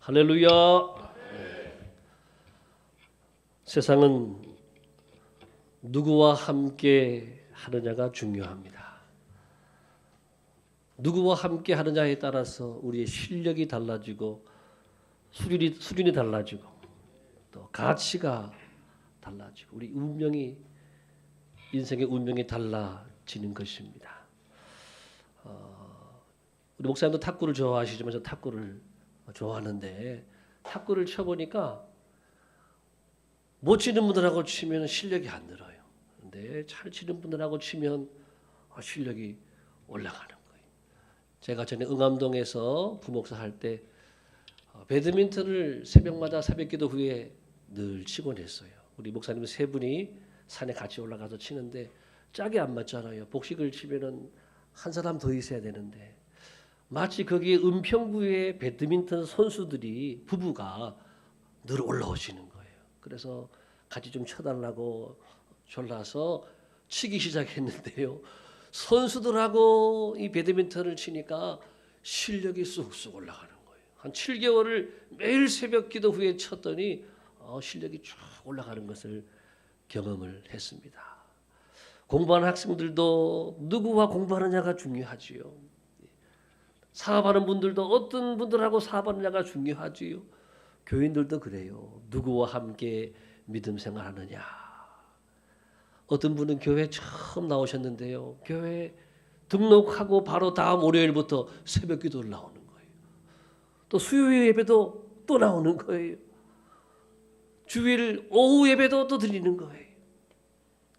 할렐루야. 세상은 누구와 함께 하느냐가 중요합니다. 누구와 함께 하느냐에 따라서 우리의 실력이 달라지고 수준이 달라지고 또 가치가 달라지고 우리 인생의 운명이 달라지는 것입니다. 우리 목사님도 탁구를 좋아하시지만 저 탁구를 좋아하는데 탁구를 쳐보니까 못 치는 분들하고 치면 실력이 안 늘어요. 근데 잘 치는 분들하고 치면 실력이 올라가는 거예요. 제가 전에 응암동에서 부목사 할 때 배드민턴을 새벽마다 새벽기도 후에 늘 치곤 했어요. 우리 목사님 세 분이 산에 같이 올라가서 치는데 짝이 안 맞잖아요. 복식을 치면은 한 사람 더 있어야 되는데 마치 거기에 은평구의 배드민턴 선수들이 부부가 늘 올라오시는 거예요. 그래서 같이 좀 쳐달라고 졸라서 치기 시작했는데요. 선수들하고 이 배드민턴을 치니까 실력이 쑥쑥 올라가는 거예요. 한 7개월을 매일 새벽 기도 후에 쳤더니 실력이 쭉 올라가는 것을 경험을 했습니다. 공부하는 학생들도 누구와 공부하느냐가 중요하지요. 사업하는 분들도 어떤 분들하고 사업하느냐가 중요하지요. 교인들도 그래요. 누구와 함께 믿음 생활하느냐. 어떤 분은 교회 처음 나오셨는데요. 교회 등록하고 바로 다음 월요일부터 새벽 기도를 나오는 거예요. 또 수요일 예배도 또 나오는 거예요. 주일 오후 예배도 또 드리는 거예요.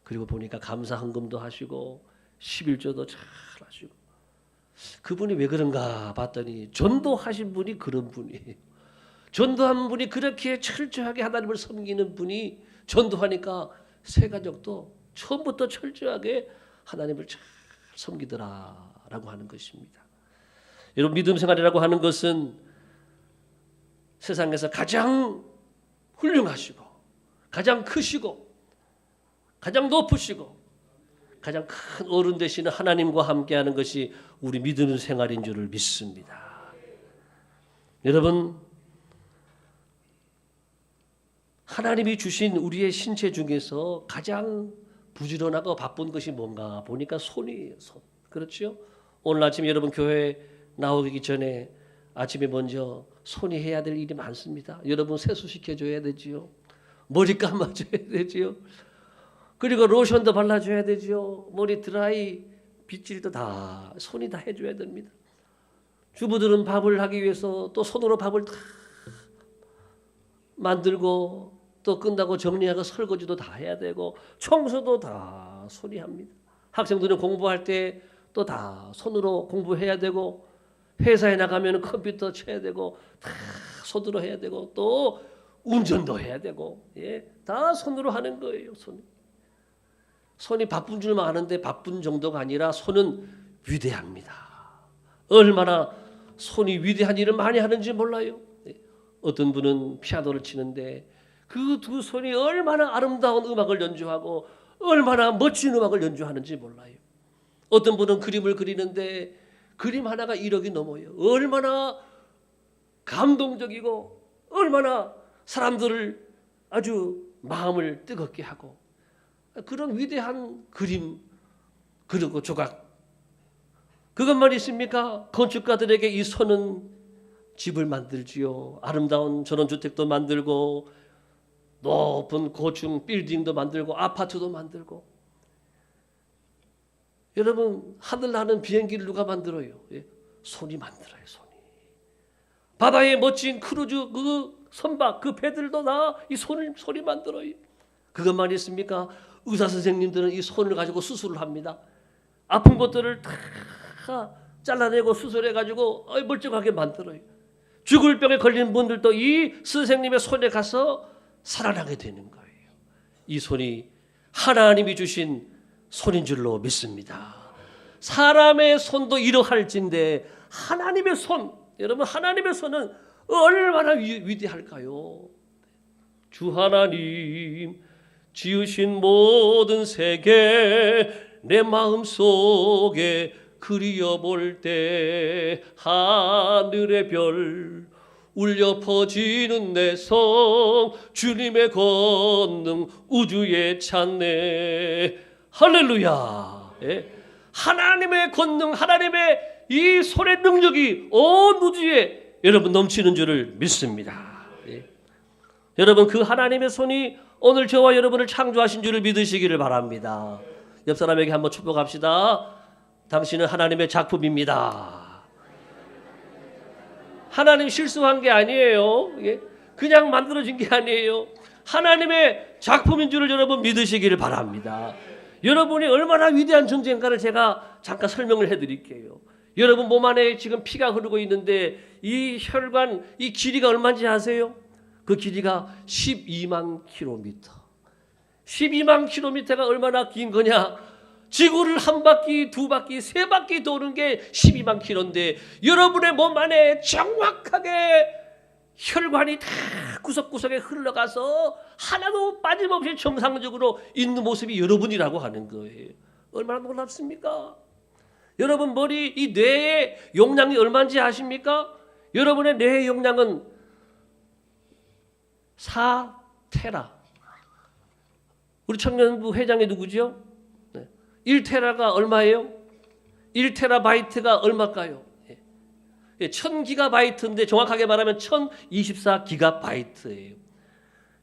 그리고 보니까 감사 헌금도 하시고 11조도 잘 하시고 그분이 왜 그런가 봤더니 전도하신 분이 그런 분이에요. 전도한 분이 그렇게 철저하게 하나님을 섬기는 분이 전도하니까 새 가족도 처음부터 철저하게 하나님을 잘 섬기더라라고 하는 것입니다. 여러분 믿음 생활이라고 하는 것은 세상에서 가장 훌륭하시고 가장 크시고 가장 높으시고 가장 큰 어른 되시는 하나님과 함께하는 것이 우리 믿음 생활인 줄을 믿습니다. 여러분 하나님이 주신 우리의 신체 중에서 가장 부지런하고 바쁜 것이 뭔가 보니까 손이에요. 손. 그렇죠? 오늘 아침 여러분 교회 나오기 전에 아침에 먼저 손이 해야 될 일이 많습니다. 여러분 세수시켜줘야 되지요. 머리 감아줘야 되지요. 그리고 로션도 발라줘야 되죠. 머리 드라이, 빗질도 다 손이 다 해줘야 됩니다. 주부들은 밥을 하기 위해서 또 손으로 밥을 다 만들고 또 끝나고 정리하고 설거지도 다 해야 되고 청소도 다 손이 합니다. 학생들은 공부할 때 또 다 손으로 공부해야 되고 회사에 나가면 컴퓨터 쳐야 되고 다 손으로 해야 되고 또 운전도 해야 되고 다 손으로 하는 거예요. 손이 바쁜 줄만 아는데 바쁜 정도가 아니라 손은 위대합니다. 얼마나 손이 위대한 일을 많이 하는지 몰라요. 어떤 분은 피아노를 치는데 그 두 손이 얼마나 아름다운 음악을 연주하고 얼마나 멋진 음악을 연주하는지 몰라요. 어떤 분은 그림을 그리는데 그림 하나가 1억이 넘어요. 얼마나 감동적이고 얼마나 사람들을 아주 마음을 뜨겁게 하고 그런 위대한 그림 그리고 조각 그것만 있습니까? 건축가들에게 이 손은 집을 만들지요. 아름다운 전원주택도 만들고 높은 고층 빌딩도 만들고 아파트도 만들고 여러분 하늘 나는 비행기를 누가 만들어요? 손이 만들어요. 손이. 바다에 멋진 크루즈 그 선박 그 배들도 다 이 손이 만들어요. 그것만 있습니까? 의사 선생님들은 이 손을 가지고 수술을 합니다. 아픈 것들을 다 잘라내고 수술해가지고 멀쩡하게 만들어요. 죽을 병에 걸린 분들도 이 선생님의 손에 가서 살아나게 되는 거예요. 이 손이 하나님이 주신 손인 줄로 믿습니다. 사람의 손도 이러할진데 하나님의 손, 여러분 하나님의 손은 얼마나 위대할까요? 주 하나님 지으신 모든 세계 내 마음속에 그리어볼 때 하늘의 별 울려 퍼지는 내 성 주님의 권능 우주에 찬네. 할렐루야. 예. 하나님의 권능, 하나님의 이 손의 능력이 온 우주에 여러분 넘치는 줄을 믿습니다. 예. 여러분 그 하나님의 손이 오늘 저와 여러분을 창조하신 줄을 믿으시기를 바랍니다. 옆 사람에게 한번 축복합시다. 당신은 하나님의 작품입니다. 하나님 실수한 게 아니에요. 그냥 만들어진 게 아니에요. 하나님의 작품인 줄을 여러분 믿으시기를 바랍니다. 여러분이 얼마나 위대한 존재인가를 제가 잠깐 설명을 해드릴게요. 여러분 몸 안에 지금 피가 흐르고 있는데 이 혈관, 이 길이가 얼마인지 아세요? 그 길이가 12만 킬로미터. 12만 킬로미터가 얼마나 긴 거냐? 지구를 한 바퀴, 두 바퀴, 세 바퀴 도는 게 12만 킬로인데 여러분의 몸 안에 정확하게 혈관이 다 구석구석에 흘러가서 하나도 빠짐없이 정상적으로 있는 모습이 여러분이라고 하는 거예요. 얼마나 놀랍습니까? 여러분 머리, 이 뇌의 용량이 얼마인지 아십니까? 여러분의 뇌의 용량은 4테라. 우리 청년부 회장이 누구죠? 1테라가 얼마예요? 1테라바이트가 얼마일까요? 1000기가바이트인데 정확하게 말하면 1024기가바이트예요.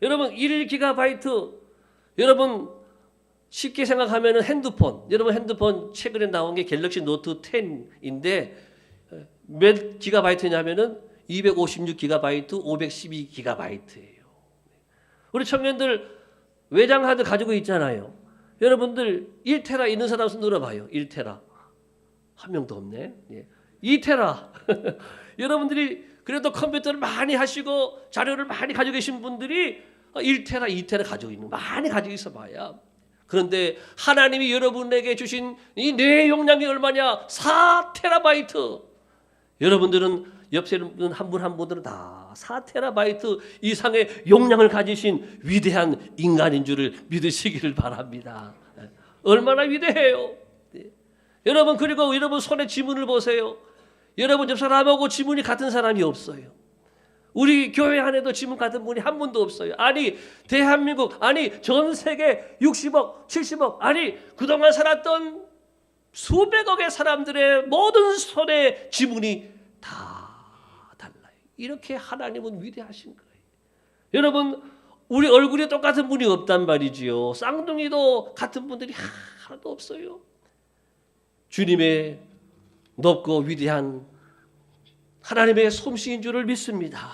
여러분 1기가바이트, 여러분 쉽게 생각하면 핸드폰, 여러분 핸드폰 최근에 나온 게 갤럭시 노트 10인데 몇 기가바이트냐면은 256기가바이트, 512기가바이트예요. 우리 청년들 외장하드 가지고 있잖아요. 여러분들 1테라 있는 사람 손 들어봐요. 1테라. 한 명도 없네. 2테라. 여러분들이 그래도 컴퓨터를 많이 하시고 자료를 많이 가지고 계신 분들이 1테라, 2테라 가지고 있는 거 많이 가지고 있어 봐야. 그런데 하나님이 여러분에게 주신 이 뇌 용량이 얼마냐? 4테라바이트. 여러분들은 옆에 있는 한 분 한 분들은 다 4테라바이트 이상의 용량을 가지신 위대한 인간인 줄을 믿으시기를 바랍니다. 얼마나 위대해요. 여러분 그리고 여러분 손에 지문을 보세요. 여러분 옆 사람하고 지문이 같은 사람이 없어요. 우리 교회 안에도 지문 같은 분이 한 분도 없어요. 아니 대한민국, 아니 전 세계 60억 70억, 아니 그동안 살았던 수백억의 사람들의 모든 손에 지문이 다 달라요. 이렇게 하나님은 위대하신 거예요. 여러분 우리 얼굴이 똑같은 분이 없단 말이지요. 쌍둥이도 같은 분들이 하나도 없어요. 주님의 높고 위대한 하나님의 솜씨인 줄을 믿습니다.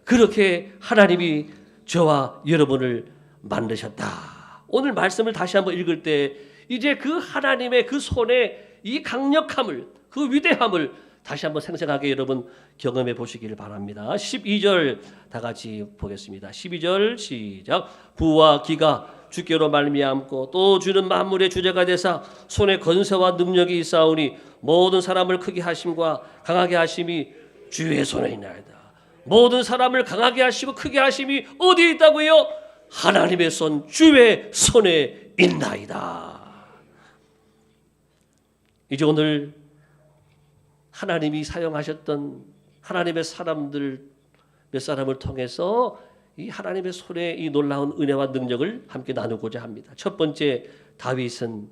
그렇게 하나님이 저와 여러분을 만드셨다. 오늘 말씀을 다시 한번 읽을 때 이제 그 하나님의 그 손에 이 강력함을, 그 위대함을 다시 한번 생생하게 여러분 경험해 보시기를 바랍니다. 12절 다 같이 보겠습니다. 12절 시작. 부와 기가 주께로 말미암고 또 주는 만물의 주제가 되사 손에 건세와 능력이 있사오니 모든 사람을 크게 하심과 강하게 하심이 주의 손에 있나이다. 모든 사람을 강하게 하시고 크게 하심이 어디에 있다고요? 하나님의 손, 주의 손에 있나이다. 이제 오늘 하나님이 사용하셨던 하나님의 사람들 몇 사람을 통해서 이 하나님의 손에 이 놀라운 은혜와 능력을 함께 나누고자 합니다. 첫 번째, 다윗은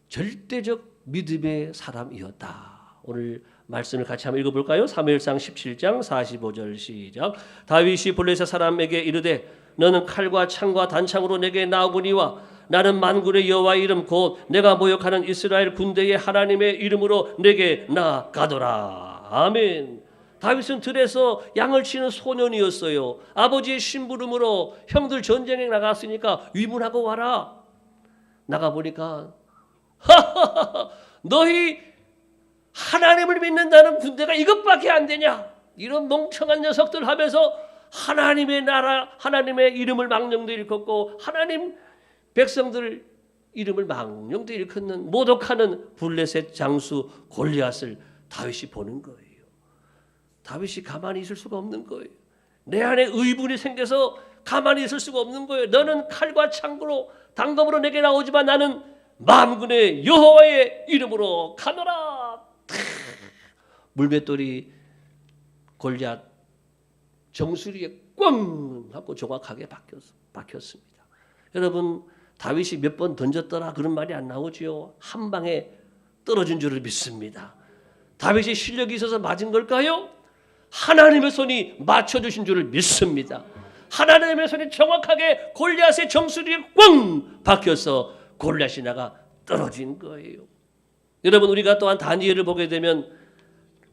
절대적 믿음의 사람이었다. 오늘 말씀을 같이 한번 읽어볼까요? 사무엘상 17장 45절 시작. 다윗이 블레셋 사람에게 이르되 너는 칼과 창과 단창으로 내게 나오거니와 나는 만군의 여호와의 이름 곧 내가 모욕하는 이스라엘 군대의 하나님의 이름으로 내게 나아가더라. 아멘. 다윗은 들에서 양을 치는 소년이었어요. 아버지의 심부름으로 형들 전쟁에 나갔으니까 위문하고 와라. 나가보니까 너희 하나님을 믿는다는 군대가 이것밖에 안 되냐? 이런 멍청한 녀석들 하면서 하나님의 나라, 하나님의 이름을 망령도 일컫고 하나님 백성들 이름을 망령도 일컫는 모독하는 블레셋 장수 골리앗을 다윗이 보는 거예요. 다윗이 가만히 있을 수가 없는 거예요. 내 안에 의분이 생겨서 가만히 있을 수가 없는 거예요. 너는 칼과 창으로 단검으로 내게 나오지만 나는 만군의 여호와의 이름으로 가노라. 물맷돌이 골리앗 정수리에 꽝 하고 정확하게 박혔습니다. 여러분 다윗이 몇 번 던졌더라 그런 말이 안 나오지요. 한 방에 떨어진 줄을 믿습니다. 다윗이 실력이 있어서 맞은 걸까요? 하나님의 손이 맞춰주신 줄을 믿습니다. 하나님의 손이 정확하게 골리앗의 정수리에 꽝 박혀서 골리앗이 나가 떨어진 거예요. 여러분 우리가 또한 다니엘을 보게 되면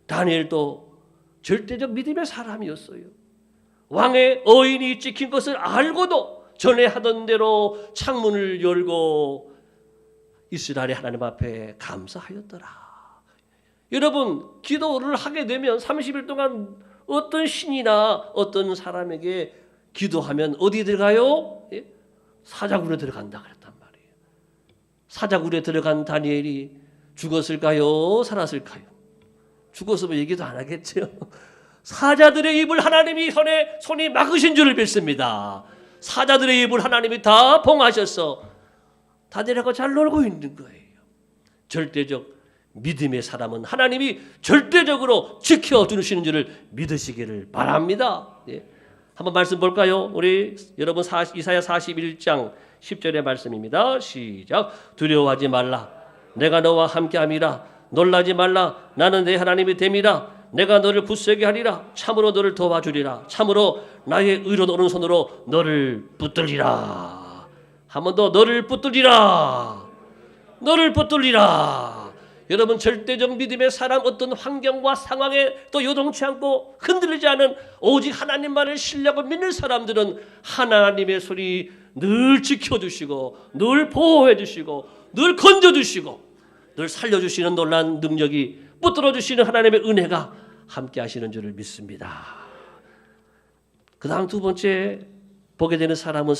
다니엘도 절대적 믿음의 사람이었어요. 왕의 어인이 찍힌 것을 알고도 전에 하던 대로 창문을 열고 이스라엘의 하나님 앞에 감사하였더라. 여러분 기도를 하게 되면 30일 동안 어떤 신이나 어떤 사람에게 기도하면 어디 들어가요? 사자굴에 들어간다 그랬단 말이에요. 사자굴에 들어간 다니엘이 죽었을까요? 살았을까요? 죽었으면 얘기도 안 하겠죠. 사자들의 입을 하나님이 손이 막으신 줄을 믿습니다. 사자들의 입을 하나님이 다 봉하셔서 다니엘하고 잘 놀고 있는 거예요. 절대적 믿음의 사람은 하나님이 절대적으로 지켜주시는 줄을 믿으시기를 바랍니다. 예. 한번 말씀 볼까요? 우리 여러분 이사야 41장 10절의 말씀입니다. 시작. 두려워하지 말라. 내가 너와 함께함이라. 놀라지 말라. 나는 내 하나님이 됨이라. 내가 너를 굳세게 하리라. 참으로 너를 도와주리라. 참으로 나의 의로운 오른손으로 너를 붙들리라. 한 번 더 너를 붙들리라. 너를 붙들리라. 여러분 절대적 믿음의 사람 어떤 환경과 상황에 또 요동치 않고 흔들리지 않은 오직 하나님만을 신뢰하고 믿는 사람들은 하나님의 손이 늘 지켜주시고 늘 보호해주시고 늘 건져주시고 늘 살려주시는 놀라운 능력이 붙들어주시는 하나님의 은혜가 함께 하시는 줄을 믿습니다. 그 다음 두 번째 보게 되는 사람은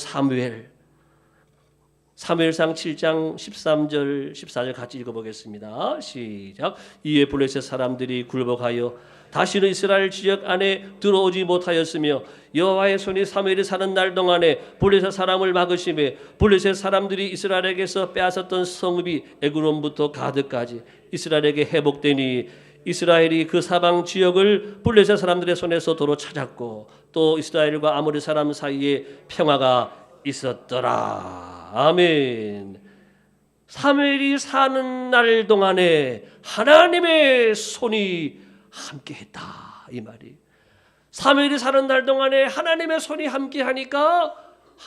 사무엘상 7장 13절 14절 같이 읽어보겠습니다. 시작. 이에 블레셋 사람들이 굴복하여 다시는 이스라엘 지역 안에 들어오지 못하였으며 여호와의 손이 사무엘이 사는 날 동안에 블레셋 사람을 막으심에 블레셋 사람들이 이스라엘에게서 빼앗았던 성읍이 에그론부터 가드까지 이스라엘에게 회복되니 이스라엘이 그 사방 지역을 블레셋 사람들의 손에서 도로 찾았고 또 이스라엘과 아모리 사람 사이에 평화가 있었더라. 아멘. 사무엘이 사는 날 동안에 하나님의 손이 함께했다 이 말이. 사무엘이 사는 날 동안에 하나님의 손이 함께하니까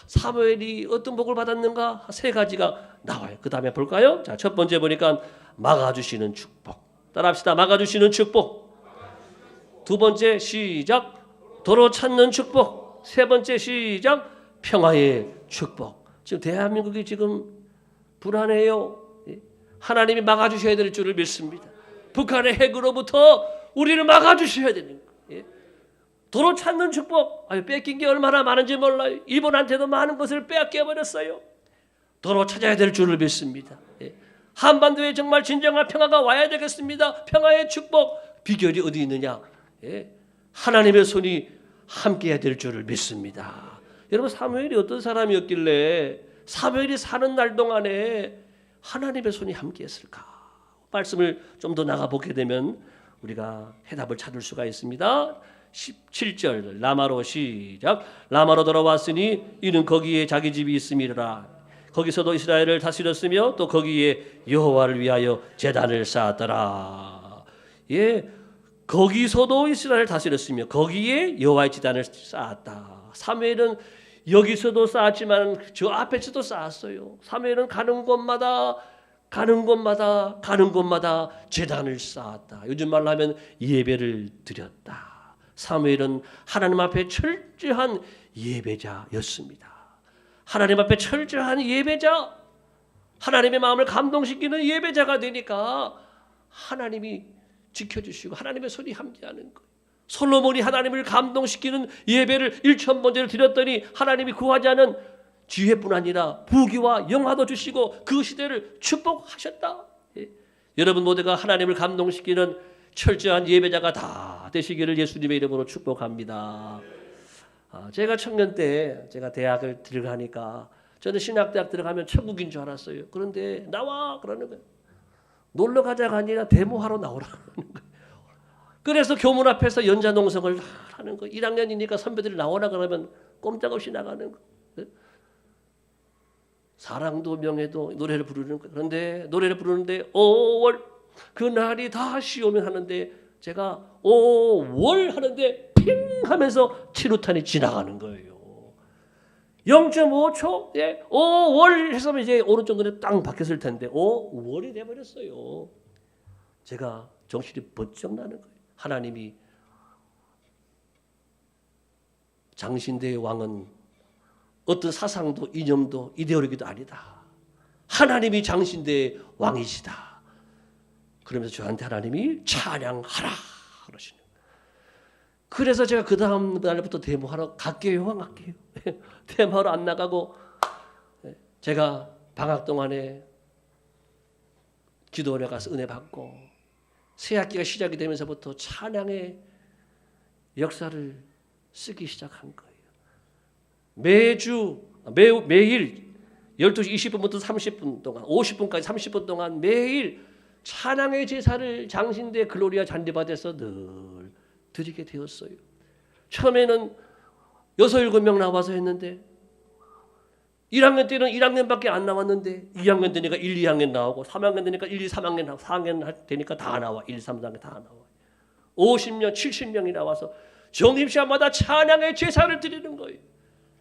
사무엘이 어떤 복을 받았는가? 세 가지가 나와요. 그 다음에 볼까요? 자, 첫 번째 보니까 막아주시는 축복. 따라합시다. 막아주시는 축복. 두 번째 시작. 도로 찾는 축복. 세 번째 시작. 평화의 축복. 지금 대한민국이 지금 불안해요. 하나님이 막아주셔야 될 줄을 믿습니다. 북한의 핵으로부터 우리를 막아주셔야 되는 거예요. 도로 찾는 축복. 뺏긴 게 얼마나 많은지 몰라요. 이분한테도 많은 것을 빼앗겨버렸어요. 도로 찾아야 될 줄을 믿습니다. 한반도에 정말 진정한 평화가 와야 되겠습니다. 평화의 축복. 비결이 어디 있느냐? 하나님의 손이 함께해야 될 줄을 믿습니다. 여러분 사무엘이 어떤 사람이었길래 사무엘이 사는 날 동안에 하나님의 손이 함께했을까? 말씀을 좀 더 나가보게 되면 우리가 해답을 찾을 수가 있습니다. 17절 라마로 시작. 라마로 돌아왔으니 이는 거기에 자기 집이 있음이라. 거기서도 이스라엘을 다스렸으며 또 거기에 여호와를 위하여 제단을 쌓았더라. 예, 거기서도 이스라엘을 다스렸으며 거기에 여호와의 제단을 쌓았다. 사무엘은 여기서도 쌓았지만 저 앞에서도 쌓았어요. 사무엘은 가는 곳마다 제단을 쌓았다. 요즘 말로 하면 예배를 드렸다. 사무엘은 하나님 앞에 철저한 예배자였습니다. 하나님 앞에 철저한 예배자, 하나님의 마음을 감동시키는 예배자가 되니까 하나님이 지켜주시고 하나님의 손이 함께하는 거예요. 솔로몬이 하나님을 감동시키는 예배를 1000번째를 드렸더니 하나님이 구하지 않은 지혜뿐 아니라 부귀와 영화도 주시고 그 시대를 축복하셨다. 여러분 모두가 하나님을 감동시키는 철저한 예배자가 다 되시기를 예수님의 이름으로 축복합니다. 제가 청년 때 제가 대학을 들어가니까 저는 신학대학 들어가면 천국인 줄 알았어요. 그런데 나와 그러는 거예요. 놀러 가자가 아니라 데모하러 나오라는 거예요. 그래서 교문 앞에서 연자 농성을 하는 거. 1학년이니까 선배들이 나오라 그러면 꼼짝없이 나가는 거. 사랑도 명예도 노래를 부르는 거. 그런데 노래를 부르는데 5월 그날이 다시 오면 하는데 제가 5월 하는데 핑 하면서 치루탄이 지나가는 거예요. 0.5초? 예, 5월 했으면 이제 오른쪽 눈에 땅 박혔을 텐데 5월이 돼버렸어요. 제가 정신이 번쩍 나는 거예요. 하나님이 장신대의 왕은 어떤 사상도 이념도 이데올로기도 아니다. 하나님이 장신대의 왕이시다. 그러면서 저한테 하나님이 찬양하라 그러시는 거예요. 그래서 제가 그 다음 날부터 데모하러 갈게요. 안 갈게요. 데모하러 안 나가고 제가 방학 동안에 기도원에 가서 은혜 받고 새학기가 시작이 되면서부터 찬양의 역사를 쓰기 시작한 거예요. 매일 12시 20분부터 30분 동안 50분까지 30분 동안 매일 찬양의 제사를 장신대 글로리아 잔디밭에서 늘 드리게 되었어요. 처음에는 6, 7명 나와서 했는데 1학년 때는 1학년밖에 안 나왔는데 2학년 되니까 1, 2학년 나오고 3학년 되니까 1, 2, 3학년 나오고 4학년 되니까 다 나와. 1, 3, 4학년 다 나와. 50명, 70명이 나와서 점심시간마다 찬양의 제사를 드리는 거예요.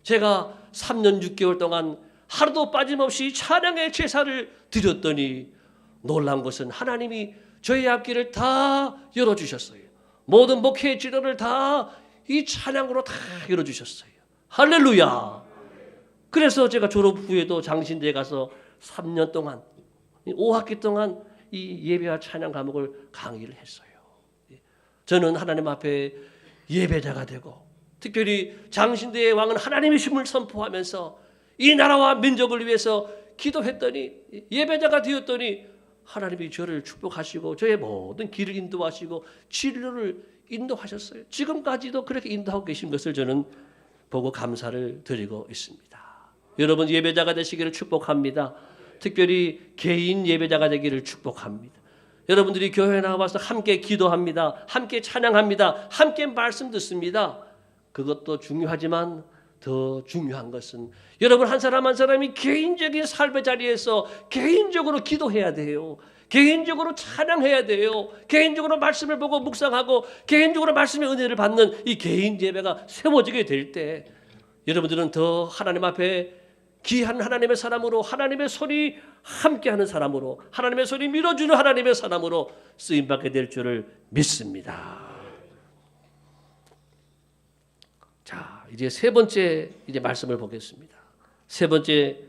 제가 3년 6개월 동안 하루도 빠짐없이 찬양의 제사를 드렸더니 놀란 것은 하나님이 저희 앞길을 다 열어주셨어요. 모든 목회의 지도를 다 이 찬양으로 다 열어주셨어요. 할렐루야. 그래서 제가 졸업 후에도 장신대에 가서 3년 동안 5학기 동안 이 예배와 찬양 과목을 강의를 했어요. 저는 하나님 앞에 예배자가 되고 특별히 장신대의 왕은 하나님이심을 선포하면서 이 나라와 민족을 위해서 기도했더니 예배자가 되었더니 하나님이 저를 축복하시고 저의 모든 길을 인도하시고 진로를 인도하셨어요. 지금까지도 그렇게 인도하고 계신 것을 저는 보고 감사를 드리고 있습니다. 여러분 예배자가 되시기를 축복합니다. 특별히 개인 예배자가 되기를 축복합니다. 여러분들이 교회에 나와서 함께 기도합니다. 함께 찬양합니다. 함께 말씀 듣습니다. 그것도 중요하지만 더 중요한 것은 여러분 한 사람 한 사람이 개인적인 삶의 자리에서 개인적으로 기도해야 돼요. 개인적으로 찬양해야 돼요. 개인적으로 말씀을 보고 묵상하고 개인적으로 말씀의 은혜를 받는 이 개인 예배가 세워지게 될 때 여러분들은 더 하나님 앞에 귀한 하나님의 사람으로 하나님의 손이 함께하는 사람으로 하나님의 손이 밀어주는 하나님의 사람으로 쓰임받게 될 줄을 믿습니다. 자, 이제 세 번째 말씀을 보겠습니다. 세 번째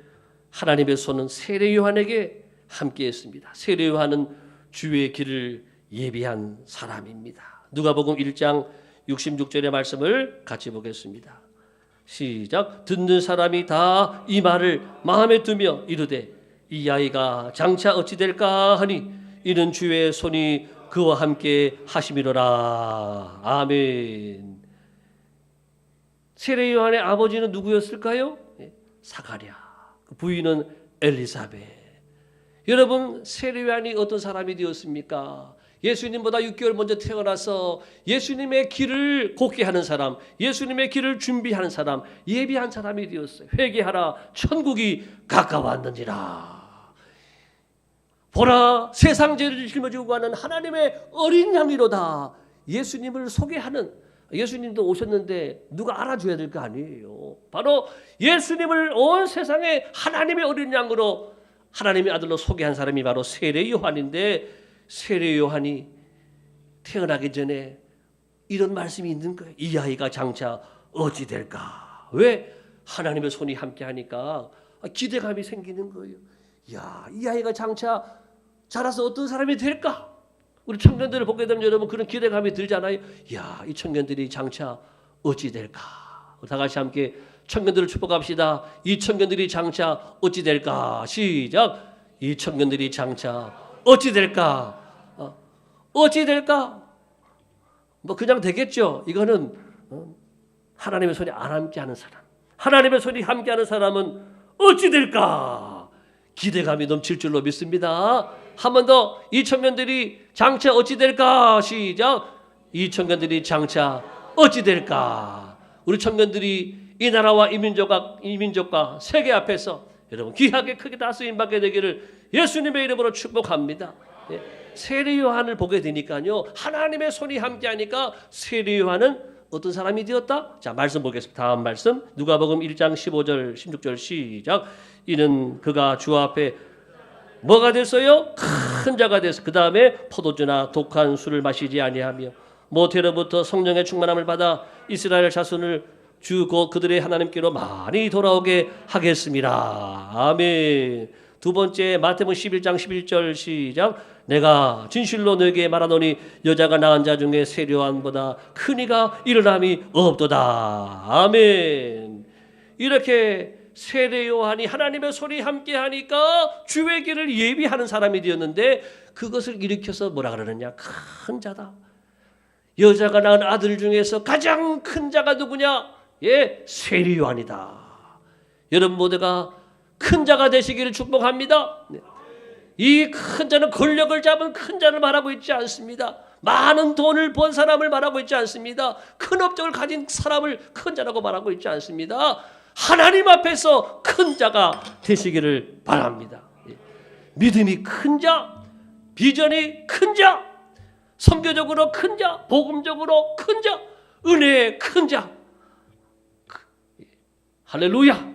하나님의 손은 세례 요한에게 함께했습니다. 세례 요한은 주의 길을 예비한 사람입니다. 누가복음 1장 66절의 말씀을 같이 보겠습니다. 시작. 듣는 사람이 다 이 말을 마음에 두며 이르되 이 아이가 장차 어찌 될까 하니 이는 주의 손이 그와 함께 하심이로라. 아멘. 세례 요한의 아버지는 누구였을까요? 사가랴. 부인은 엘리사벳. 여러분 세례 요한이 어떤 사람이 되었습니까? 예수님보다 6개월 먼저 태어나서 예수님의 길을 곱게 하는 사람, 예수님의 길을 준비하는 사람, 예비한 사람이 되었어요. 회개하라, 천국이 가까웠느니라. 보라, 세상 죄를 짊어지고 가는 하나님의 어린 양이로다. 예수님을 소개하는, 예수님도 오셨는데 누가 알아줘야 될 거 아니에요. 바로 예수님을 온 세상에 하나님의 어린 양으로 하나님의 아들로 소개한 사람이 바로 세례 요한인데, 세례 요한이 태어나기 전에 이런 말씀이 있는 거예요. 이 아이가 장차 어찌 될까? 왜? 하나님의 손이 함께 하니까 기대감이 생기는 거예요. 야, 이 아이가 장차 자라서 어떤 사람이 될까? 우리 청년들을 보게 되면 여러분 그런 기대감이 들잖아요. 야, 이 청년들이 장차 어찌 될까? 다 같이 함께 청년들을 축복합시다. 이 청년들이 장차 어찌 될까? 시작. 이 청년들이 장차 어찌 될까? 어찌 될까? 뭐 그냥 되겠죠. 이거는 하나님의 손이 안 함께하는 사람. 하나님의 손이 함께하는 사람은 어찌 될까? 기대감이 넘칠 줄로 믿습니다. 한 번 더 이 청년들이 장차 어찌 될까? 시작. 이 청년들이 장차 어찌 될까? 우리 청년들이 이 나라와 이 민족과 세계 앞에서 여러분 귀하게 크게 다스림 받게 되기를 예수님의 이름으로 축복합니다. 세례 요한을 보게 되니까요, 하나님의 손이 함께하니까 세례 요한은 어떤 사람이 되었다? 자, 말씀 보겠습니다. 다음 말씀 누가복음 1장 15절 16절 시작. 이는 그가 주 앞에 뭐가 됐어요? 큰 자가 됐어. 그 다음에 포도주나 독한 술을 마시지 아니하며 모태로부터 성령의 충만함을 받아 이스라엘 자손을 주 곧 그들의 하나님께로 많이 돌아오게 하겠습니다. 아멘. 두 번째 마태복음 11장 11절 시작. 내가 진실로 너에게 말하노니 여자가 낳은 자 중에 세례 요한보다 큰 이가 일어남이 없도다. 아멘. 이렇게 세례 요한이 하나님의 손이 함께하니까 주의 길을 예비하는 사람이 되었는데 그것을 일으켜서 뭐라 그러느냐? 큰 자다. 여자가 낳은 아들 중에서 가장 큰 자가 누구냐? 세례 요한이다. 여러분 모두가 큰 자가 되시기를 축복합니다. 이 큰 자는 권력을 잡은 큰 자를 말하고 있지 않습니다. 많은 돈을 번 사람을 말하고 있지 않습니다. 큰 업적을 가진 사람을 큰 자라고 말하고 있지 않습니다. 하나님 앞에서 큰 자가 되시기를 바랍니다. 믿음이 큰 자, 비전이 큰 자, 선교적으로 큰 자, 복음적으로 큰 자, 은혜의 큰 자. 할렐루야.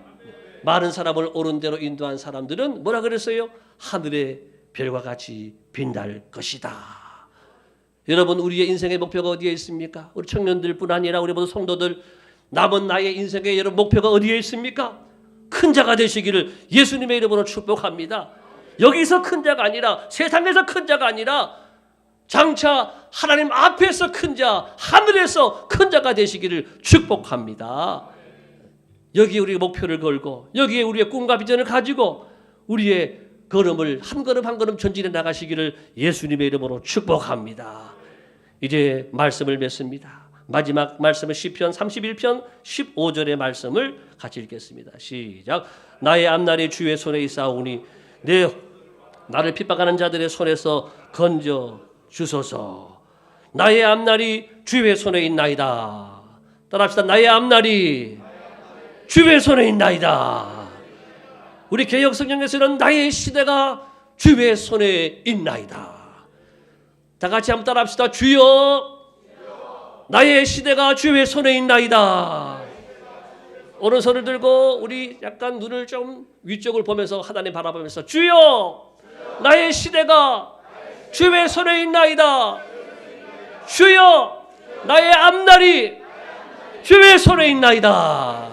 많은 사람을 옳은 대로 인도한 사람들은 뭐라 그랬어요? 하늘의 별과 같이 빛날 것이다. 여러분 우리의 인생의 목표가 어디에 있습니까? 우리 청년들뿐 아니라 우리 모두 성도들 남은 나의 인생의 여러분 목표가 어디에 있습니까? 큰 자가 되시기를 예수님의 이름으로 축복합니다. 여기서 큰 자가 아니라 세상에서 큰 자가 아니라 장차 하나님 앞에서 큰 자, 하늘에서 큰 자가 되시기를 축복합니다. 여기에 우리의 목표를 걸고 여기에 우리의 꿈과 비전을 가지고 우리의 걸음을 한 걸음 한 걸음 전진해 나가시기를 예수님의 이름으로 축복합니다. 이제 말씀을 맺습니다. 마지막 말씀은 시편 31편 15절의 말씀을 같이 읽겠습니다. 시작. 나의 앞날이 주의 손에 있사오니 나를 핍박하는 자들의 손에서 건져 주소서. 나의 앞날이 주의 손에 있나이다. 따라합시다. 나의 앞날이 주의 손에 있나이다. 우리 개역 성경에서는 나의 시대가 주의 손에 있나이다. 다 같이 한번 따라합시다. 주여, 나의 시대가 주의 손에 있나이다. 오른손을 들고 우리 약간 눈을 좀 위쪽을 보면서 하나님 바라보면서 주여, 나의 시대가 주의 손에 있나이다. 주여, 나의 앞날이 주의 손에 있나이다.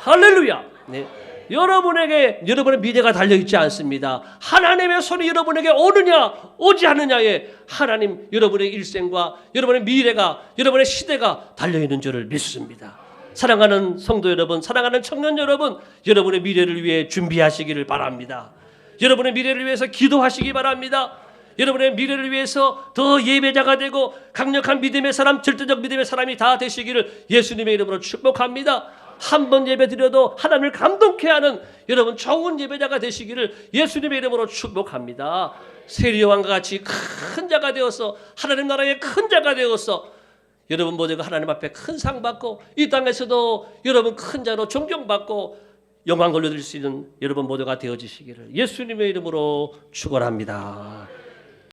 할렐루야. 네. 여러분의 미래가 달려있지 않습니다. 하나님의 손이 여러분에게 오느냐 오지 않느냐에 하나님 여러분의 일생과 여러분의 미래가 여러분의 시대가 달려있는 줄을 믿습니다. 사랑하는 성도 여러분, 사랑하는 청년 여러분, 여러분의 미래를 위해 준비하시기를 바랍니다. 여러분의 미래를 위해서 기도하시기 바랍니다. 여러분의 미래를 위해서 더 예배자가 되고 강력한 믿음의 사람, 절대적 믿음의 사람이 다 되시기를 예수님의 이름으로 축복합니다. 한 번 예배 드려도 하나님을 감동케 하는 여러분 좋은 예배자가 되시기를 예수님의 이름으로 축복합니다. 세례 요한과 같이 큰 자가 되어서 하나님 나라의 큰 자가 되어서 여러분 모두가 하나님 앞에 큰 상 받고 이 땅에서도 여러분 큰 자로 존경받고 영광 돌려드릴 수 있는 여러분 모두가 되어지시기를 예수님의 이름으로 축원합니다.